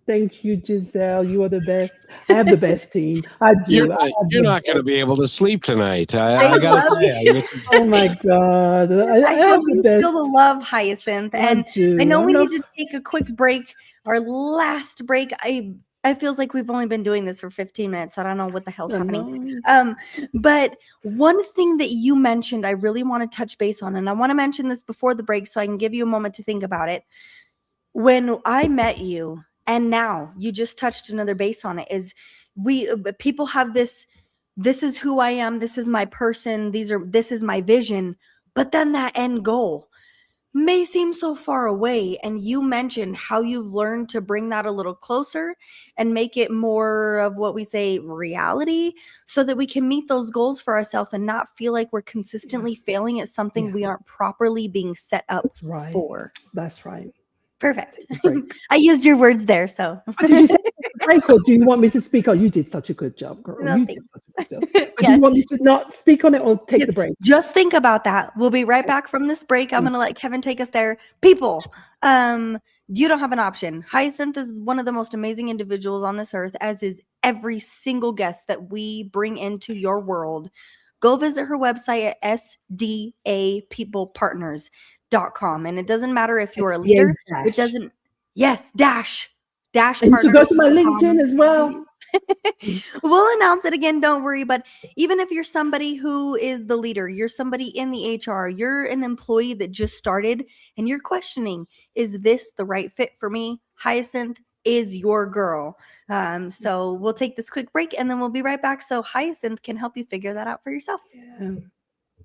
Thank you, Giselle. You are the best. I have the best team. I do. You're not going to be able to sleep tonight. I got to tell you. Oh my God. I have the best. Feel the love, Hyacinth. And I know we need to take a quick break, our last break. I It feels like we've only been doing this for 15 minutes. So I don't know what the hell's I happening. know. But one thing that you mentioned, I really want to touch base on, and I want to mention this before the break so I can give you a moment to think about it. When I met you, and now you just touched another base on it, is people have this is who I am, this is my person, this is my vision, but then that end goal may seem so far away. And you mentioned how you've learned to bring that a little closer and make it more of what we say reality, so that we can meet those goals for ourselves and not feel like we're consistently failing at something we aren't properly being set up That's right. for. That's right. Perfect. Take a break. I used your words there, so. Did you say take a break, or do you want me to speak? Oh, you did such a good job, girl. No, You thank did such a good job. But do Yes. you want me to not speak on it or take Yes, the break? just think about that. We'll be right back from this break. I'm going to let Kevin take us there. People, you don't have an option. Hyacinth is one of the most amazing individuals on this earth, as is every single guest that we bring into your world. Go visit her website at SDA People Partners.com. And it doesn't matter if you're a leader. It doesn't. Yes, dash And you can go to my partners.com. LinkedIn as well. We'll announce it again, don't worry. But even if you're somebody who is the leader, you're somebody in the HR, you're an employee that just started and you're questioning, is this the right fit for me? Hyacinth is your girl. So we'll take this quick break and then we'll be right back so Hyacinth can help you figure that out for yourself. Yeah.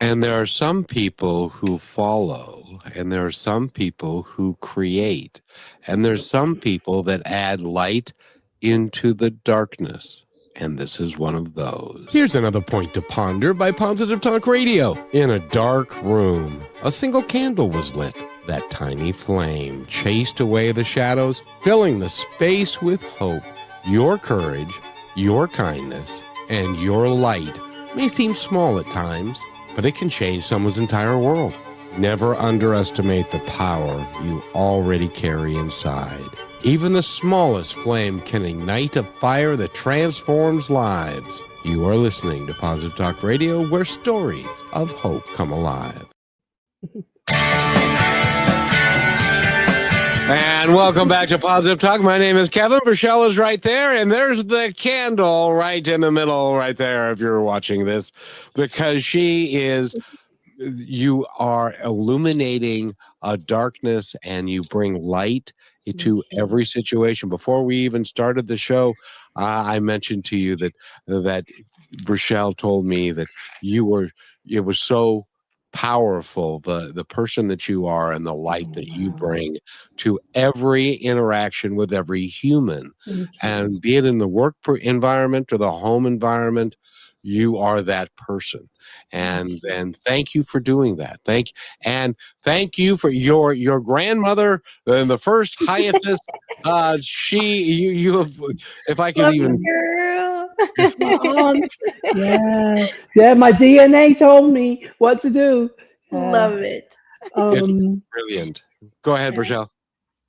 And there are some people who follow, and there are some people who create, and there's some people that add light into the darkness. And this is one of those. Here's another point to ponder by Positive Talk Radio. In a dark room, a single candle was lit. That tiny flame chased away the shadows, filling the space with hope. Your courage, your kindness, and your light may seem small at times, but it can change someone's entire world. Never underestimate the power you already carry inside. Even the smallest flame can ignite a fire that transforms lives. You are listening to Positive Talk Radio, where stories of hope come alive. And welcome back to Positive Talk. My name is Kevin. Rochelle is right there, and there's the candle right in the middle right there if you're watching this, because you are illuminating a darkness and you bring light to every situation. Before we even started the show, I mentioned to you that Rochelle told me that it was so powerful, the person that you are and the light that you bring to every interaction with every human. And be it in the work environment or the home environment, you are that person. And thank you for doing that. Thank you for your grandmother, the first Hyacinth. You have, if I could Love even. you, girl. My aunt. Yeah. My DNA told me what to do. Love it. It's brilliant. Go ahead, Rochelle.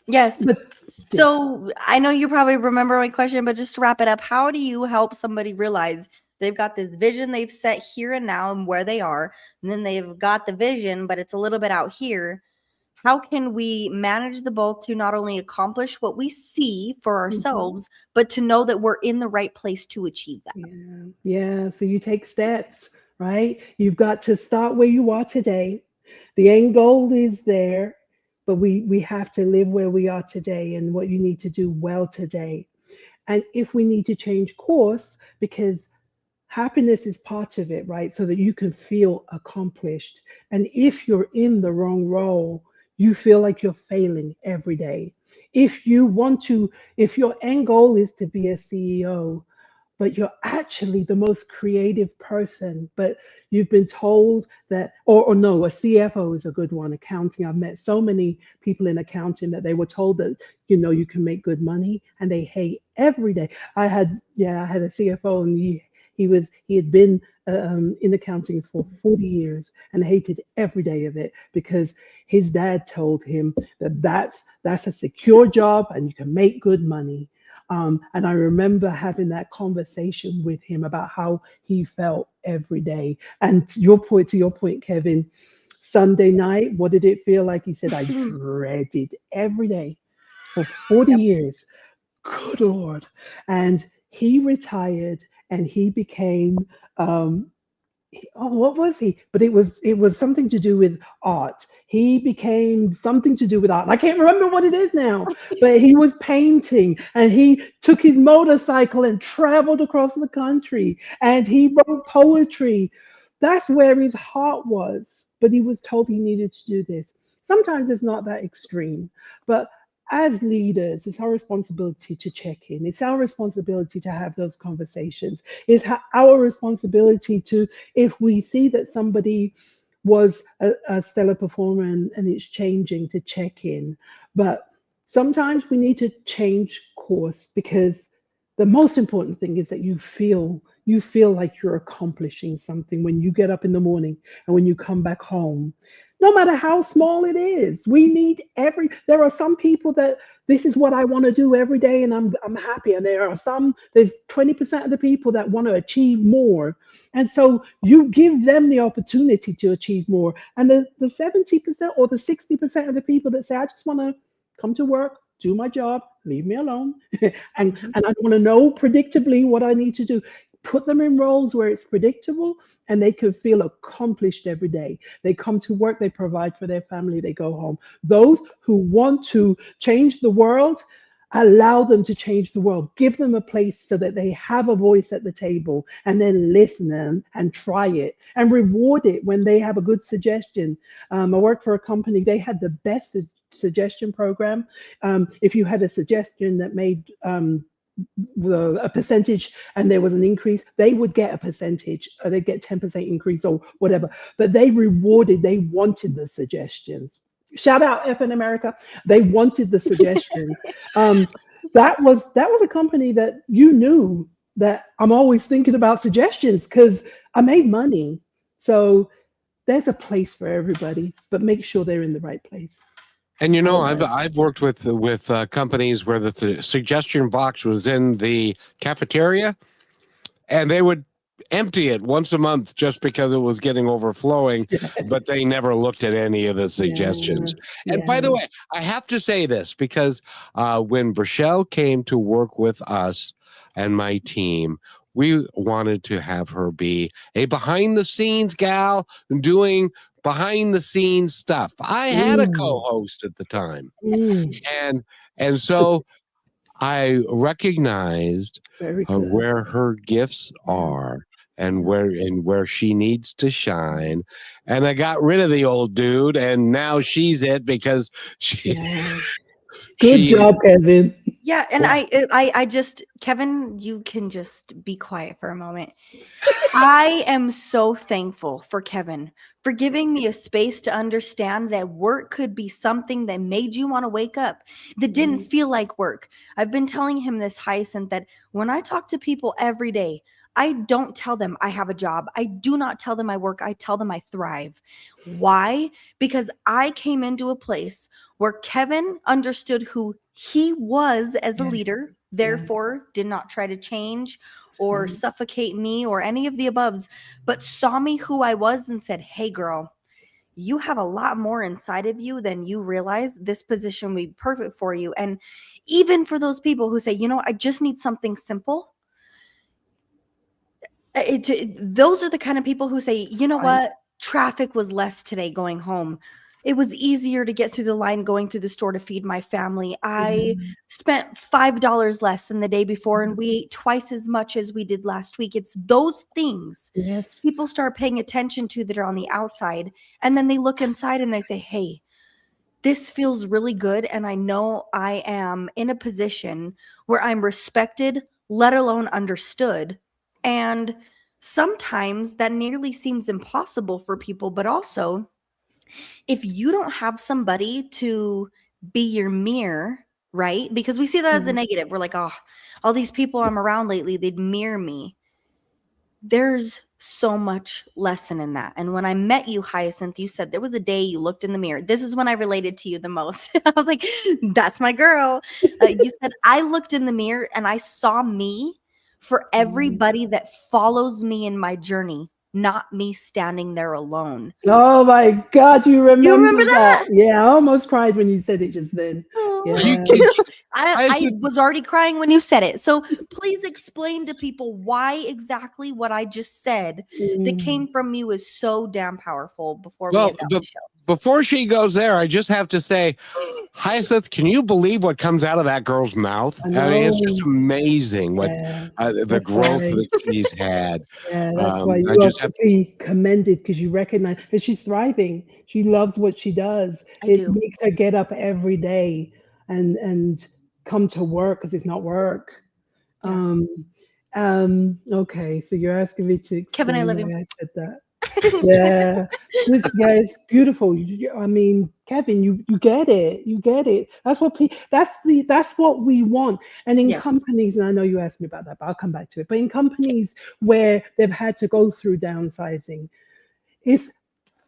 Yes. So I know you probably remember my question, but just to wrap it up, how do you help somebody realize they've got this vision they've set here and now and where they are, and then they've got the vision, but it's a little bit out here? How can we manage the both to not only accomplish what we see for ourselves, but to know that we're in the right place to achieve that? Yeah. So you take steps, right? You've got to start where you are today. The end goal is there, but we have to live where we are today and what you need to do well today. And if we need to change course, because happiness is part of it, right? So that you can feel accomplished. And if you're in the wrong role, you feel like you're failing every day. If your end goal is to be a CEO, but you're actually the most creative person, but you've been told that, or no, a CFO is a good one, accounting. I've met so many people in accounting that they were told that, you can make good money, and they hate every day. I had a CFO, and he had been in accounting for 40 years and hated every day of it because his dad told him that that's a secure job and you can make good money. And I remember having that conversation with him about how he felt every day. And to your point, Kevin, Sunday night, what did it feel like? He said, I dreaded every day for 40 years. good Lord. And he retired and he became, what was he? But it was something to do with art. He became something to do with art. I can't remember what it is now, but he was painting and he took his motorcycle and traveled across the country and he wrote poetry. That's where his heart was. But he was told he needed to do this. Sometimes it's not that extreme, but as leaders, it's our responsibility to check in. It's our responsibility to have those conversations. It's our responsibility to, if we see that somebody was a stellar performer and it's changing, to check in. But sometimes we need to change course, because the most important thing is that you feel like you're accomplishing something when you get up in the morning and when you come back home, no matter how small it is. We need there are some people that this is what I want to do every day and I'm happy. And there's 20% of the people that want to achieve more. And so you give them the opportunity to achieve more. And the 70% or the 60% of the people that say, I just want to come to work, do my job, leave me alone. and I want to know predictably what I need to do. Put them in roles where it's predictable and they can feel accomplished every day. They come to work, they provide for their family, they go home. Those who want to change the world, allow them to change the world. Give them a place so that they have a voice at the table, and then listen and try it and reward it when they have a good suggestion. I worked for a company, they had the best suggestion program. If you had a suggestion that made a percentage and there was an increase, they would get a percentage, or they'd get 10% increase or whatever. But they wanted the suggestions. Shout out FN America. They wanted the suggestions. That was a company that you knew that I'm always thinking about suggestions because I made money. So there's a place for everybody, but make sure they're in the right place. And I've worked with companies where the suggestion box was in the cafeteria, and they would empty it once a month just because it was getting overflowing, but they never looked at any of the suggestions. And by the way, I have to say this because when Brachelle came to work with us and my team, we wanted to have her be a behind-the-scenes gal doing behind-the-scenes stuff. I had a co-host at the time, and so I recognized where her gifts are and where she needs to shine, and I got rid of the old dude, and now she's it because she. Good job, Kevin. Yeah, and I just, Kevin, you can just be quiet for a moment. I am so thankful for Kevin for giving me a space to understand that work could be something that made you want to wake up, that didn't feel like work. I've been telling him this, Hyacinth, that when I talk to people every day, I don't tell them I have a job. I do not tell them I work. I tell them I thrive. Why? Because I came into a place where Kevin understood who he was as a leader, therefore did not try to change or suffocate me or any of the aboves, but saw me who I was and said, hey, girl, you have a lot more inside of you than you realize. This position will be perfect for you. And even for those people who say, I just need something simple. Those are the kind of people who say, what? Traffic was less today going home. It was easier to get through the line going through the store to feed my family. I spent $5 less than the day before, and we ate twice as much as we did last week. It's those things people start paying attention to that are on the outside, and then they look inside and they say, hey, this feels really good, and I know I am in a position where I'm respected, let alone understood. And sometimes that nearly seems impossible for people, but also if you don't have somebody to be your mirror, right? Because we see that as a negative. We're like, oh, all these people I'm around lately, they'd mirror me. There's so much lesson in that. And when I met you, Hyacinth, you said there was a day you looked in the mirror. This is when I related to you the most. I was like, that's my girl. You said, I looked in the mirror and I saw me for everybody that follows me in my journey, not me standing there alone. Oh my God, you remember that? Yeah, I almost cried when you said it just then. Yeah. I was already crying when you said it. So please explain to people why exactly what I just said that came from me was so damn powerful before we Well, end out the show. before she goes there, I just have to say, Hyacinth, can you believe what comes out of that girl's mouth? I I mean, it's know. just amazing what Yeah. the That's growth why. that she's had. Yeah, that's why I you have just to have be commended because you recognize that she's thriving. She loves what she does. I It do. makes her get up every day and come to work because it's not work. Yeah. Okay, so you're asking me to Kevin, I explain love you. why I said that. Yeah, yeah, it's beautiful. I mean, Kevin, you get it. You get it. That's what that's what we want. And in Yes. companies, and I know you asked me about that, but I'll come back to it. But in companies where they've had to go through downsizing, it's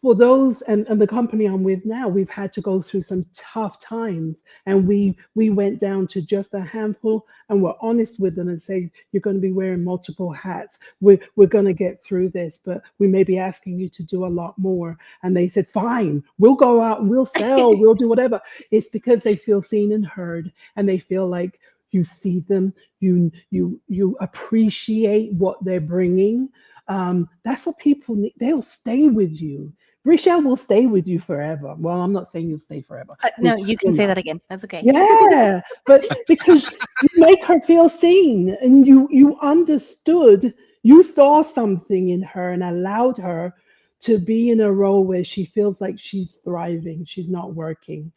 for those and the company I'm with now, we've had to go through some tough times, and we went down to just a handful, and we're honest with them and say you're going to be wearing multiple hats. We're going to get through this, but we may be asking you to do a lot more. And they said, fine, we'll go out and we'll sell, we'll do whatever. It's because they feel seen and heard, and they feel like you see them, you appreciate what they're bringing. That's what people need. They'll stay with you. Rochelle will stay with you forever. Well, I'm not saying you'll stay forever. No, you can You say know. that again. That's okay. Yeah, but because you make her feel seen and you understood, you saw something in her and allowed her to be in a role where she feels like she's thriving, she's not working.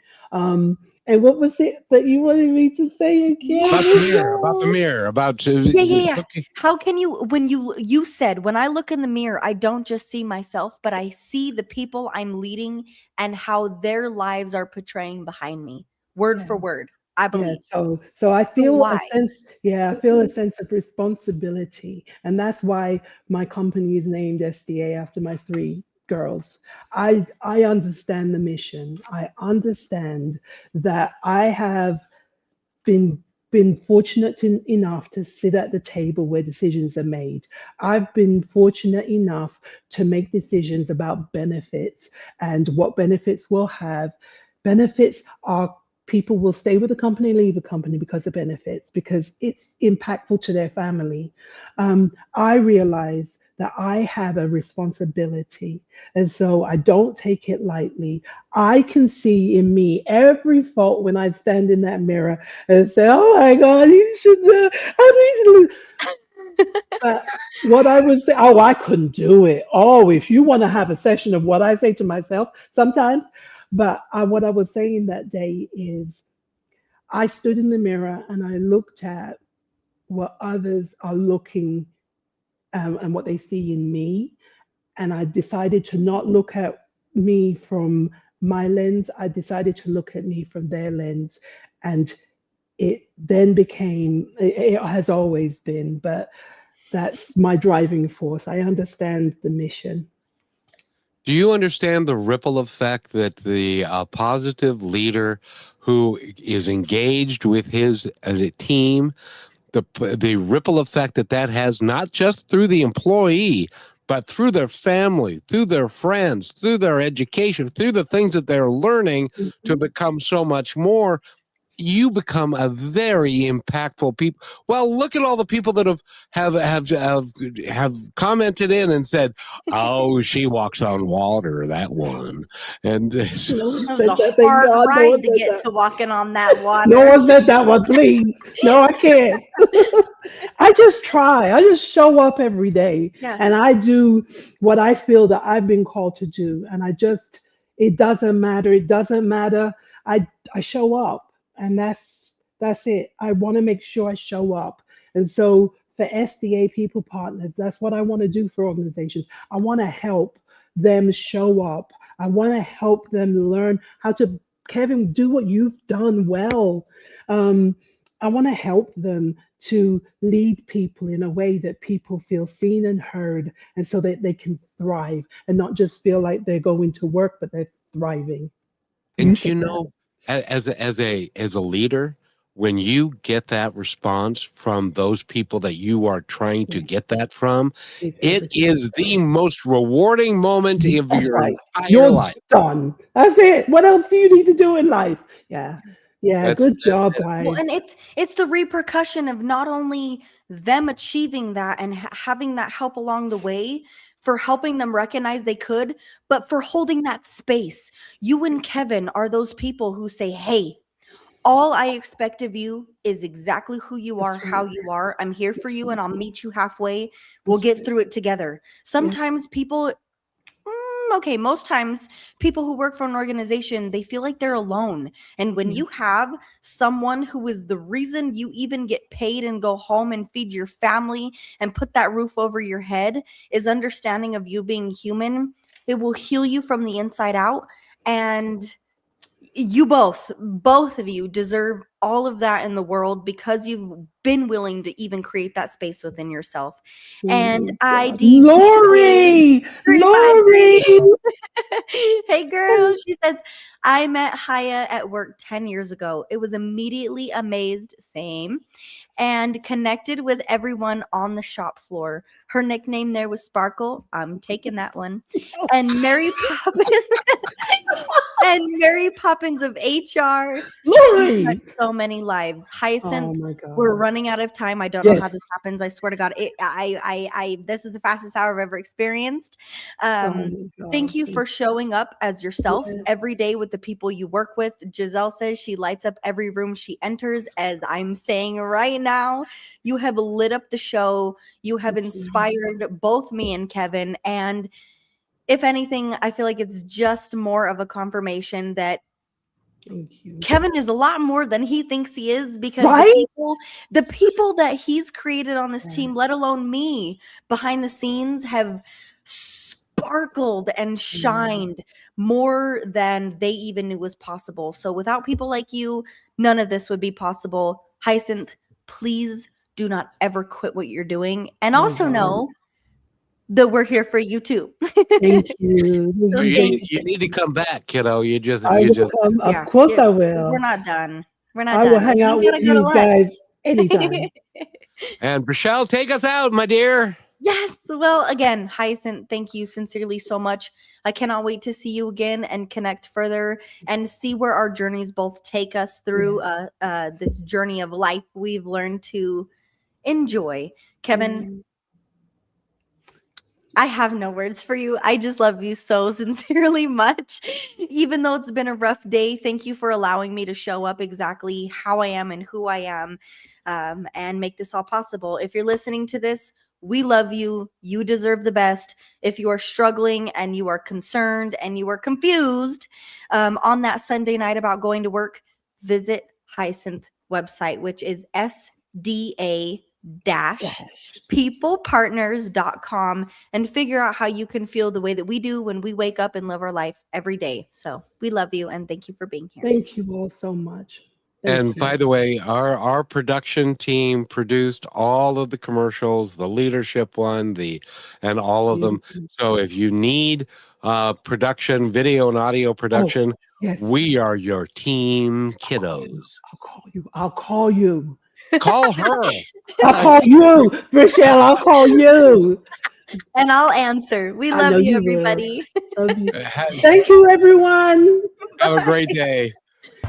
And what was it that you wanted me to say again? about the mirror, about Yeah. okay. How can you, when you said, when I look in the mirror, I don't just see myself, but I see the people I'm leading and how their lives are portraying behind me, word for word, I Yeah, believe. so I So feel why? a sense, I feel a sense of responsibility, and that's why my company is named SDA after my three girls. I understand the mission. I understand that I have been fortunate enough to sit at the table where decisions are made. I've been fortunate enough to make decisions about benefits and what benefits we'll have. Benefits are people will stay with the company, leave the company because of benefits, because it's impactful to their family. I realize that I have a responsibility, and so I don't take it lightly. I can see in me every fault when I stand in that mirror and say, "Oh my God, you should." I need to. But what I would say, oh, I couldn't do it. Oh, if you want to have a session of what I say to myself sometimes, but what I was saying that day is, I stood in the mirror and I looked at what others are looking and what they see in me, and I decided to not look at me from my lens. I decided to look at me from their lens, and it then became, it has always been, but that's my driving force. I understand the mission. Do you understand the ripple effect that the positive leader who is engaged with his team, the ripple effect that has not just through the employee, but through their family, through their friends, through their education, through the things that they're learning to become so much more? You become a very impactful people. Well, look at all the people that have commented in and said, "Oh, she walks on water, that one," and No one That was said a that. Thank hard God no ride one to said get that. to walking on that No water. one said that one, please. No, I can't. I just try. I just show up every day, Yes. and I do what I feel that I've been called to do. And it doesn't matter. It doesn't matter. I show up, and that's it. I want to make sure I show up. And so for SDA People Partners, that's what I want to do for organizations. I want to help them show up. I want to help them learn how to, Kevin, do what you've done well. I want to help them to lead people in a way that people feel seen and heard, and so that they can thrive and not just feel like they're going to work, but they're thriving. and you know, as a leader, when you get that response from those people that you are trying to get that from, it is the most rewarding moment of That's your right. entire You're life. done. That's it. What else do you need to do in life? Yeah. Yeah, That's- good job, guys. Well, and it's the repercussion of not only them achieving that and having that help along the way, for helping them recognize they could, but for holding that space. You and Kevin are those people who say, hey, all I expect of you is exactly who you are, That's how right. you are. I'm here for That's you right. and I'll meet you halfway. We'll That's get right. through it together. Sometimes people, okay, most times people who work for an organization, they feel like they're alone. And when Yeah. you have someone who is the reason you even get paid and go home and feed your family and put that roof over your head, is understanding of you being human, it will heal you from the inside out. And you both of you deserve all of that in the world because you've been willing to even create that space within yourself. And God. IDG Lori! Lori! hey girl, she says, I met Haya at work 10 years ago. It was immediately amazed, same, and connected with everyone on the shop floor. Her nickname there was Sparkle. I'm taking that one. And Mary Poppins and Mary Poppins of HR. She Lori! touched so many lives. Hyacinth, Oh my God. we're running out of time. I don't know Yes. how this happens. I swear to God, this is the fastest hour I've ever experienced. Oh my God. Thank you for showing up as yourself Yes. every day with the people you work with. Giselle says she lights up every room she enters. As I'm saying right now, you have lit up the show. You have Thank you. inspired both me and Kevin. And if anything, I feel like it's just more of a confirmation that Thank you. Kevin is a lot more than he thinks he is, because Right? the people that he's created on this Yeah. team, let alone me, behind the scenes have sparkled and shined more than they even knew was possible. So without people like you, none of this would be possible. Hyacinth, please do not ever quit what you're doing. And My also God. know that we're here for you too. Thank you. So You, thank you need to come back, kiddo. I will come. Yeah, Of course yeah, I will. We're not done. We're not I done. will hang out You with gotta go to you lunch. guys anytime. and Rochelle, take us out, my dear. Yes. Well, again, Hyacinth, thank you sincerely so much. I cannot wait to see you again and connect further and see where our journeys both take us through this journey of life we've learned to enjoy. Kevin, I have no words for you. I just love you so sincerely much. Even though it's been a rough day, thank you for allowing me to show up exactly how I am and who I am, and make this all possible. If you're listening to this, we love you. You deserve the best. If you are struggling and you are concerned and you are confused on that Sunday night about going to work, visit Hyacinth website, which is SDA peoplepartners.com, and figure out how you can feel the way that we do when we wake up and live our life every day. So we love you and thank you for being here. Thank you all so much. Thank And you. by the way, our production team produced all of the commercials, the leadership one, and all of them. So if you need production, video and audio production, yes. we are your team kiddos. I'll call you. Call her. I'll call you, Rochelle. I'll call you. And I'll answer. We I know love you, you everybody. Love you. Thank you, everyone. Have a great day.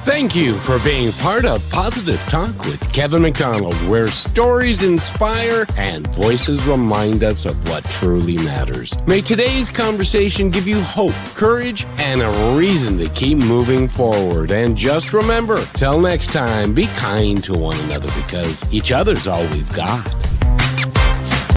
Thank you for being part of Positive Talk with Kevin McDonald, where stories inspire and voices remind us of what truly matters. May today's conversation give you hope, courage, and a reason to keep moving forward. And just remember, till next time, be kind to one another because each other's all we've got.